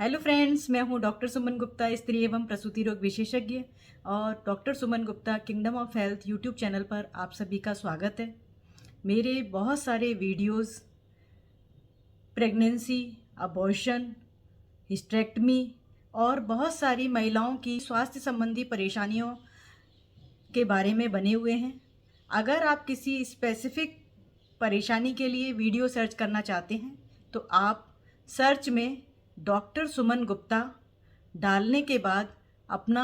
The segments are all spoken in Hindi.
हेलो फ्रेंड्स, मैं हूं डॉक्टर सुमन गुप्ता, स्त्री एवं प्रसूति रोग विशेषज्ञ। और doctor Suman Gupta kingdom of health YouTube channel पर आप सभी का स्वागत है। मेरे बहुत सारे वीडियोस प्रेगनेंसी, अबॉर्शन, हिस्टेरेक्टमी और बहुत सारी महिलाओं की स्वास्थ्य संबंधी परेशानियों के बारे में बने हुए हैं। अगर आप किसी स्पेसिफिक परेशानी के लिए वीडियो सर्च करना चाहते हैं तो आप सर्च में डॉक्टर सुमन गुप्ता डालने के बाद अपना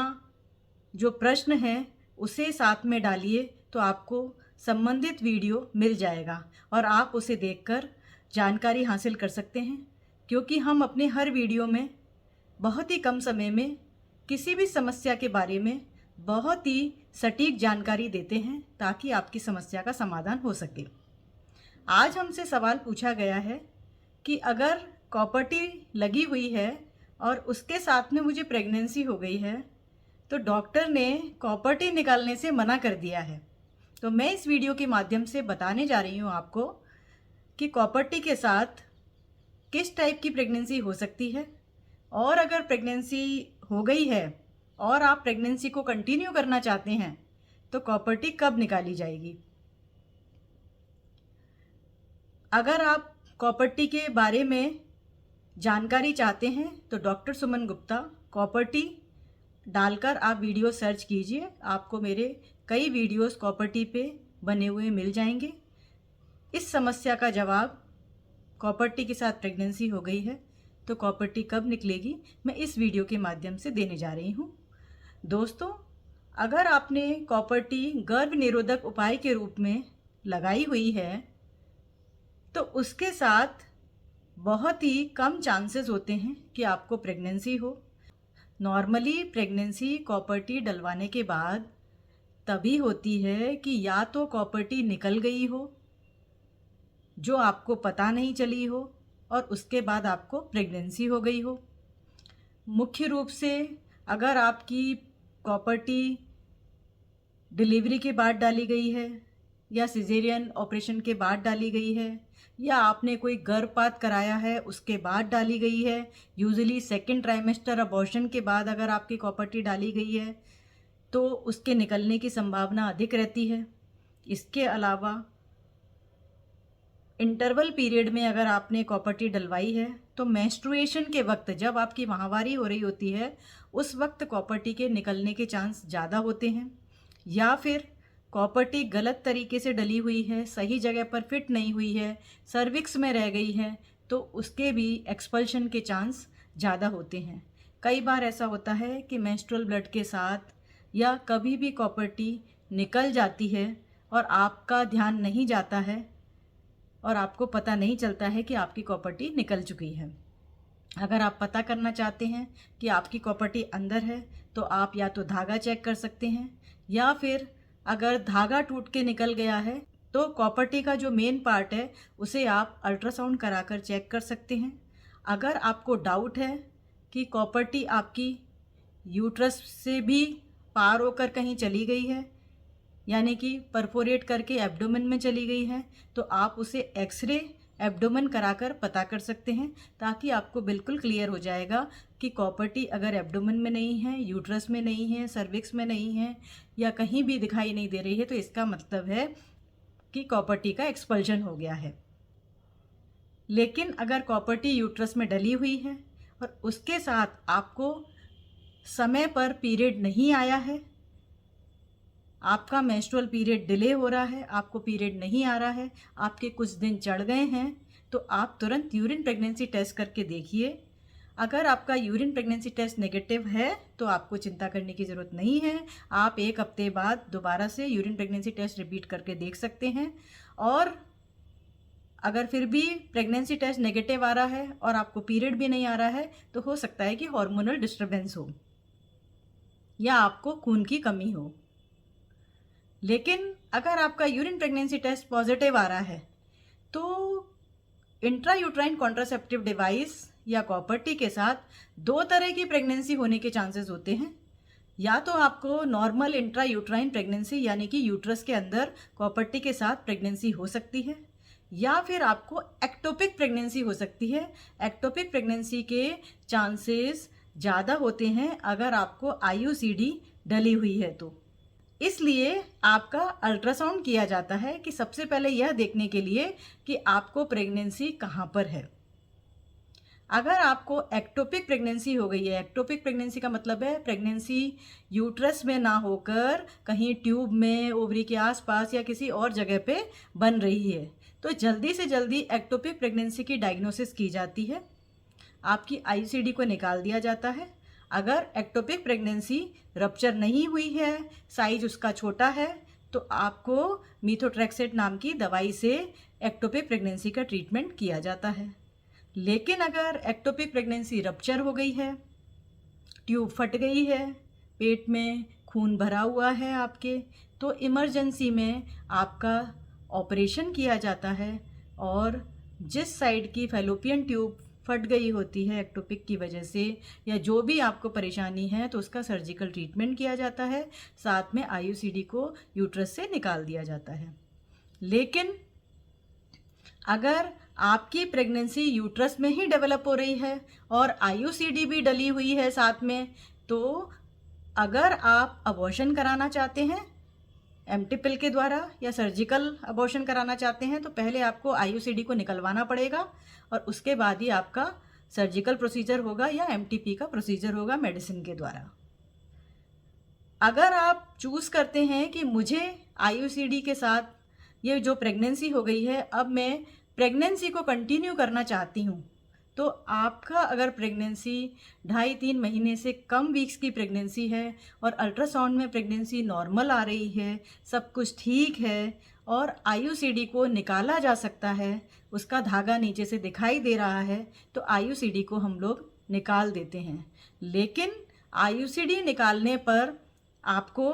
जो प्रश्न है उसे साथ में डालिए तो आपको संबंधित वीडियो मिल जाएगा और आप उसे देखकर जानकारी हासिल कर सकते हैं। क्योंकि हम अपने हर वीडियो में बहुत ही कम समय में किसी भी समस्या के बारे में बहुत ही सटीक जानकारी देते हैं ताकि आपकी समस्या का समाधान हो सके। आज हमसे सवाल पूछा गया है कि अगर कॉपर्टी लगी हुई है और उसके साथ में मुझे प्रेगनेंसी हो गई है तो डॉक्टर ने कॉपर्टी निकालने से मना कर दिया है। तो मैं इस वीडियो के माध्यम से बताने जा रही हूँ आपको कि कॉपर्टी के साथ किस टाइप की प्रेगनेंसी हो सकती है, और अगर प्रेगनेंसी हो गई है और आप प्रेगनेंसी को कंटिन्यू करना चाहते हैं तो कॉपर्टी कब निकाली जाएगी। अगर आप कॉपर्टी के बारे में जानकारी चाहते हैं तो डॉक्टर सुमन गुप्ता कॉपर्टी डालकर आप वीडियो सर्च कीजिए, आपको मेरे कई वीडियोस कॉपर्टी पे बने हुए मिल जाएंगे। इस समस्या का जवाब, कॉपर्टी के साथ प्रेगनेंसी हो गई है तो कॉपर्टी कब निकलेगी, मैं इस वीडियो के माध्यम से देने जा रही हूँ। दोस्तों, अगर आपने कॉपर्टी गर्भ निरोधक उपाय के रूप में लगाई हुई है तो उसके साथ बहुत ही कम चांसेस होते हैं कि आपको प्रेगनेंसी हो। नॉर्मली प्रेगनेंसी कॉपर्टी डलवाने के बाद तभी होती है कि या तो कॉपर्टी निकल गई हो जो आपको पता नहीं चली हो और उसके बाद आपको प्रेगनेंसी हो गई हो। मुख्य रूप से अगर आपकी कॉपर्टी डिलीवरी के बाद डाली गई है या सिजेरियन ऑपरेशन के बाद डाली गई है या आपने कोई गर्भपात कराया है उसके बाद डाली गई है, यूजुअली सेकंड ट्राइमेस्टर अबॉर्शन के बाद अगर आपकी कॉपर्टी डाली गई है तो उसके निकलने की संभावना अधिक रहती है। इसके अलावा इंटरवल पीरियड में अगर आपने कॉपर्टी डलवाई है तो मेंस्ट्रुएशन के वक्त, जब आपकी माहवारी हो रही होती है, उस वक्त कॉपर्टी के निकलने के चांस ज़्यादा होते हैं। या फिर कॉपर्टी गलत तरीके से डली हुई है, सही जगह पर फिट नहीं हुई है, सर्विक्स में रह गई है, तो उसके भी एक्सपल्शन के चांस ज़्यादा होते हैं। कई बार ऐसा होता है कि मेंस्ट्रुअल ब्लड के साथ या कभी भी कॉपर्टी निकल जाती है और आपका ध्यान नहीं जाता है और आपको पता नहीं चलता है कि आपकी कॉपर्टी निकल चुकी है। अगर आप पता करना चाहते हैं कि आपकी कॉपर्टी अंदर है तो आप या तो धागा चेक कर सकते हैं, या फिर अगर धागा टूट के निकल गया है तो कॉपर्टी का जो मेन पार्ट है उसे आप अल्ट्रासाउंड कराकर चेक कर सकते हैं। अगर आपको डाउट है कि कॉपर्टी आपकी यूट्रस से भी पार होकर कहीं चली गई है, यानी कि परफोरेट करके एब्डोमेन में चली गई है, तो आप उसे एक्सरे एब्डोमेन कराकर पता कर सकते हैं, ताकि आपको बिल्कुल क्लियर हो जाएगा कि कॉपर्टी अगर एब्डोमेन में नहीं है, यूट्रस में नहीं है, सर्विक्स में नहीं है या कहीं भी दिखाई नहीं दे रही है, तो इसका मतलब है कि कॉपर्टी का एक्सपल्शन हो गया है। लेकिन अगर कॉपर्टी यूट्रस में डली हुई है और उसके साथ आपको समय पर पीरियड नहीं आया है, आपका मेंस्ट्रुअल पीरियड डिले हो रहा है, आपको पीरियड नहीं आ रहा है, आपके कुछ दिन चढ़ गए हैं, तो आप तुरंत यूरिन प्रेगनेंसी टेस्ट करके देखिए। अगर आपका यूरिन प्रेगनेंसी टेस्ट नेगेटिव है तो आपको चिंता करने की ज़रूरत नहीं है। आप 1 हफ्ते बाद दोबारा से यूरिन प्रेगनेंसी टेस्ट रिपीट करके देख सकते हैं। और अगर फिर भी प्रेगनेंसी टेस्ट नेगेटिव आ रहा है और आपको पीरियड भी नहीं आ रहा है तो हो सकता है कि हार्मोनल डिस्टर्बेंस हो या आपको खून की कमी हो। लेकिन अगर आपका यूरिन प्रेगनेंसी टेस्ट पॉजिटिव आ रहा है तो इंट्रा यूट्राइन कॉन्ट्रासेप्टिव डिवाइस या कॉपर्टी के साथ 2 तरह की प्रेगनेंसी होने के चांसेस होते हैं। या तो आपको नॉर्मल इंट्रा यूट्राइन प्रेगनेंसी यानी कि यूट्रस के अंदर कॉपर्टी के साथ प्रेगनेंसी हो सकती है, या फिर आपको एक्टोपिक प्रेगनेंसी हो सकती है। एक्टोपिक प्रेगनेंसी के चांसेस ज़्यादा होते हैं अगर आपको IUCD डली हुई है तो। इसलिए आपका अल्ट्रासाउंड किया जाता है कि सबसे पहले यह देखने के लिए कि आपको प्रेगनेंसी कहाँ पर है। अगर आपको एक्टोपिक प्रेगनेंसी हो गई है, एक्टोपिक प्रेगनेंसी का मतलब है प्रेगनेंसी यूट्रस में ना होकर कहीं ट्यूब में, ओवरी के आसपास या किसी और जगह पे बन रही है, तो जल्दी से जल्दी एक्टोपिक प्रेगनेंसी की डायग्नोसिस की जाती है। आपकी IUCD को निकाल दिया जाता है। अगर एक्टोपिक प्रेगनेंसी रप्चर नहीं हुई है, साइज उसका छोटा है, तो आपको मीथोट्रेक्सेट नाम की दवाई से एक्टोपिक प्रेगनेंसी का ट्रीटमेंट किया जाता है। लेकिन अगर एक्टोपिक प्रेगनेंसी रप्चर हो गई है, ट्यूब फट गई है, पेट में खून भरा हुआ है आपके, तो इमरजेंसी में आपका ऑपरेशन किया जाता है और जिस साइड की फैलोपियन ट्यूब फट गई होती है एक्टोपिक की वजह से या जो भी आपको परेशानी है, तो उसका सर्जिकल ट्रीटमेंट किया जाता है। साथ में IUCD को यूट्रस से निकाल दिया जाता है। लेकिन अगर आपकी प्रेगनेंसी यूट्रस में ही डेवलप हो रही है और IUCD भी डली हुई है साथ में, तो अगर आप अबॉर्शन कराना चाहते हैं एम्प्टी पिल के द्वारा या सर्जिकल अबॉर्शन कराना चाहते हैं, तो पहले आपको IUCD को निकलवाना पड़ेगा और उसके बाद ही आपका सर्जिकल प्रोसीजर होगा या MTP का प्रोसीजर होगा मेडिसिन के द्वारा। अगर आप चूज़ करते हैं कि मुझे IUCD के साथ ये जो प्रेगनेंसी हो गई है, अब मैं प्रेगनेंसी को कंटिन्यू करना चाहती हूँ, तो आपका अगर प्रेगनेंसी 2.5-3 महीने से कम वीक्स की प्रेगनेंसी है और अल्ट्रासाउंड में प्रेगनेंसी नॉर्मल आ रही है, सब कुछ ठीक है और IUCD को निकाला जा सकता है, उसका धागा नीचे से दिखाई दे रहा है, तो IUCD को हम लोग निकाल देते हैं। लेकिन IUCD निकालने पर आपको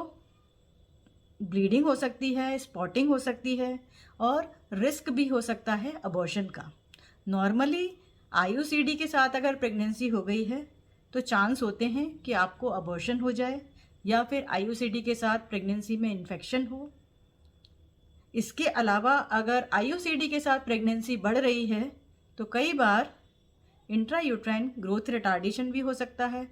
ब्लीडिंग हो सकती है, स्पॉटिंग हो सकती है और रिस्क भी हो सकता है अबॉर्शन का। नॉर्मली IUCD के साथ अगर प्रेगनेंसी हो गई है तो चांस होते हैं कि आपको अबॉर्शन हो जाए या फिर IUCD के साथ प्रेगनेंसी में इन्फेक्शन हो। इसके अलावा अगर IUCD के साथ प्रेगनेंसी बढ़ रही है तो कई बार इंट्रायूट्राइन ग्रोथ रिटार्डेशन भी हो सकता है,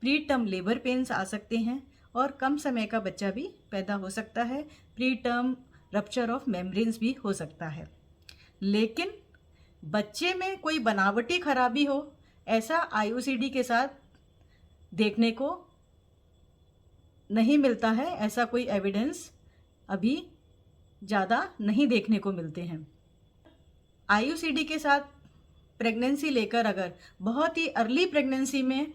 प्री टर्म लेबर पेन्स आ सकते हैं और कम समय का बच्चा भी पैदा हो सकता है, pre term rupture of membranes भी हो सकता है। लेकिन बच्चे में कोई बनावटी खराबी हो, ऐसा IUCD के साथ देखने को नहीं मिलता है। ऐसा कोई एविडेंस अभी ज़्यादा नहीं देखने को मिलते हैं। IUCD के साथ प्रेगनेंसी लेकर अगर बहुत ही अर्ली प्रेगनेंसी में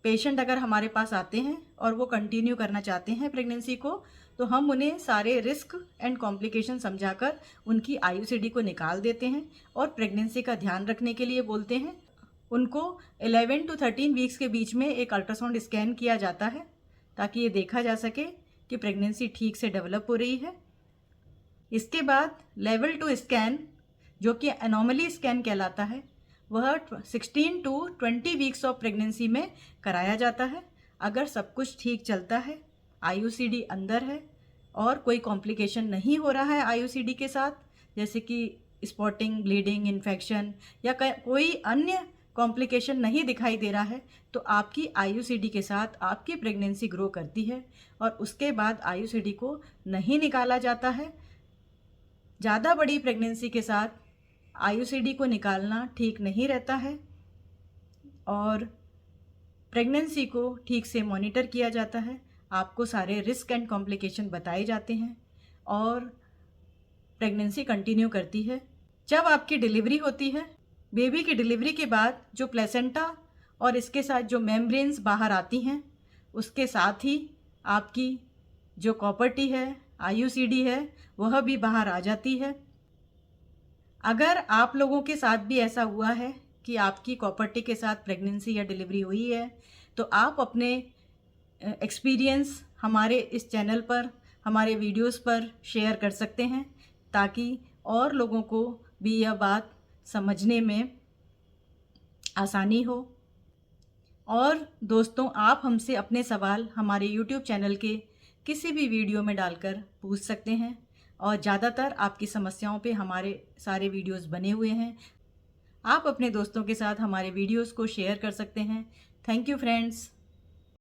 पेशेंट अगर हमारे पास आते हैं और वो कंटिन्यू करना चाहते हैं प्रेगनेंसी को, तो हम उन्हें सारे रिस्क एंड कॉम्प्लिकेशन समझाकर उनकी IUCD को निकाल देते हैं और प्रेगनेंसी का ध्यान रखने के लिए बोलते हैं। उनको 11 to 13 वीक्स के बीच में एक अल्ट्रासाउंड स्कैन किया जाता है ताकि ये देखा जा सके कि प्रेगनेंसी ठीक से डेवलप हो रही है। इसके बाद लेवल 2 स्कैन, जो कि एनोमली स्कैन कहलाता है, वह 16 to 20 वीक्स ऑफ प्रेगनेंसी में कराया जाता है। अगर सब कुछ ठीक चलता है, IUCD अंदर है और कोई कॉम्प्लिकेशन नहीं हो रहा है IUCD के साथ, जैसे कि स्पॉटिंग, ब्लीडिंग, इन्फेक्शन या कोई अन्य कॉम्प्लिकेशन नहीं दिखाई दे रहा है, तो आपकी IUCD के साथ आपकी प्रेगनेंसी ग्रो करती है और उसके बाद IUCD को नहीं निकाला जाता है। ज़्यादा बड़ी प्रेगनेंसी के साथ IUCD को निकालना ठीक नहीं रहता है और प्रेगनेंसी को ठीक से मॉनिटर किया जाता है। आपको सारे रिस्क एंड कॉम्प्लिकेशन बताए जाते हैं और प्रेगनेंसी कंटिन्यू करती है। जब आपकी डिलीवरी होती है, बेबी की डिलीवरी के बाद जो प्लेसेंटा और इसके साथ जो मेम्ब्रेन्स बाहर आती हैं, उसके साथ ही आपकी जो कॉपर्टी है, IUCD है, वह भी बाहर आ जाती है। अगर आप लोगों के साथ भी ऐसा हुआ है कि आपकी कॉपर्टी के साथ प्रेगनेंसी या डिलीवरी हुई है, तो आप अपने एक्सपीरियंस हमारे इस चैनल पर, हमारे वीडियोस पर शेयर कर सकते हैं ताकि और लोगों को भी यह बात समझने में आसानी हो। और दोस्तों, आप हमसे अपने सवाल हमारे YouTube चैनल के किसी भी वीडियो में डालकर पूछ सकते हैं। और ज़्यादातर आपकी समस्याओं पे हमारे सारे वीडियोस बने हुए हैं। आप अपने दोस्तों के साथ हमारे वीडियोस को शेयर कर सकते हैं। Thank you friends.